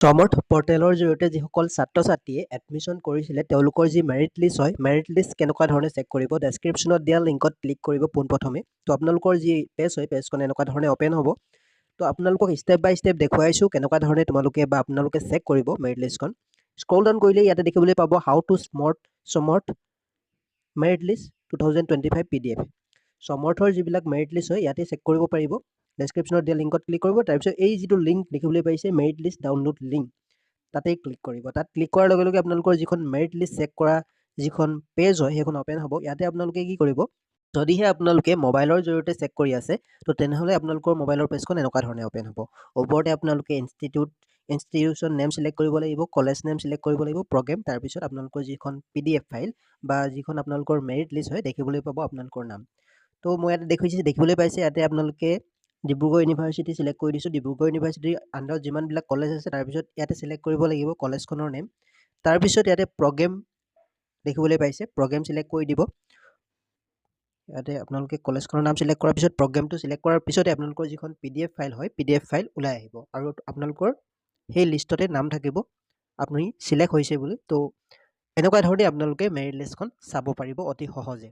সমৰ্থ পৰ্টেলৰ জৰিয়তে যিসকল ছাত্ৰ ছাত্ৰীয়ে এডমিশ্যন কৰিছিলে তেওঁলোকৰ যি মেৰিট লিষ্ট হয় মেৰিট লিষ্ট কেনেকুৱা ধৰণে চেক কৰিব ডেছক্ৰিপশ্যনত দিয়া লিংকত ক্লিক কৰিব পোনপ্ৰথমে তো আপোনালোকৰ যি পেজ হয় পেজখন এনেকুৱা ধৰণে অ'পেন হ'ব তো আপোনালোকক ষ্টেপ বাই ষ্টেপ দেখুৱাইছোঁ কেনেকুৱা ধৰণে আপোনালোকে চেক কৰিব মেৰিট লিষ্টখন স্ক্ৰল ডাউন কৰিলে ইয়াতে দেখিবলৈ পাব হাউ টু সমৰ্থ মেৰিট লিষ্ট 2025 PDF সমৰ্থৰ যিবিলাক মেৰিট লিষ্ট হয় ইয়াতে চেক কৰিব পাৰিব ডেছক্ৰিপশ্যনত দিয়া লিংকত ক্লিক কৰিব তাৰপিছত এই যিটো লিংক দেখিবলৈ পাইছে মেৰিট লিষ্ট ডাউনলোড লিংক তাতেই ক্লিক কৰিব তাত ক্লিক কৰাৰ লগে লগে আপোনালোকৰ যিখন মেৰিট লিষ্ট চেক কৰা যিখন পেজ হয় সেইখন অ'পেন হ'ব ইয়াতে আপোনালোকে কি কৰিব যদিহে আপোনালোকে মোবাইলৰ জৰিয়তে চেক কৰি আছে তো তেনেহ'লে আপোনালোকৰ মোবাইলৰ পেজখন এনেকুৱা ধৰণে অ'পেন হ'ব ওপৰতে আপোনালোকে ইনষ্টিটিউশ্যন নেম চিলেক্ট কৰিব লাগিব কলেজ নেম চিলেক্ট কৰিব লাগিব প্ৰগ্ৰেম তাৰপিছত আপোনালোকৰ যিখন PDF ফাইল বা যিখন আপোনালোকৰ মেৰিট লিষ্ট হয় দেখিবলৈ পাব আপোনালোকৰ নাম তো মই ইয়াতে দেখিবলৈ পাইছে ইয়াতে আপোনালোকে ডিব্ৰুগড় ইউনিভাৰ্চিটি চিলেক্ট কৰি দিছোঁ ডিব্ৰুগড় ইউনিভাৰ্চিটিৰ আণ্ডাৰত যিমানবিলাক কলেজ আছে তাৰপিছত ইয়াতে চিলেক্ট কৰিব লাগিব কলেজখনৰ নেম তাৰপিছত ইয়াতে প্ৰগ্ৰেম দেখিবলৈ পাইছে প্ৰগ্ৰেম চিলেক্ট কৰি দিব ইয়াতে আপোনালোকে কলেজখনৰ নাম চিলেক্ট কৰাৰ পিছত প্ৰগ্ৰেমটো চিলেক্ট কৰাৰ পিছতে আপোনালোকৰ যিখন PDF ফাইল হয় PDF ফাইল ওলাই আহিব আৰু আপোনালোকৰ সেই লিষ্টতে নাম থাকিব আপুনি চিলেক্ট হৈছে বুলি তো এনেকুৱা ধৰণে আপোনালোকে মেৰিট লিষ্টখন চাব পাৰিব অতি সহজে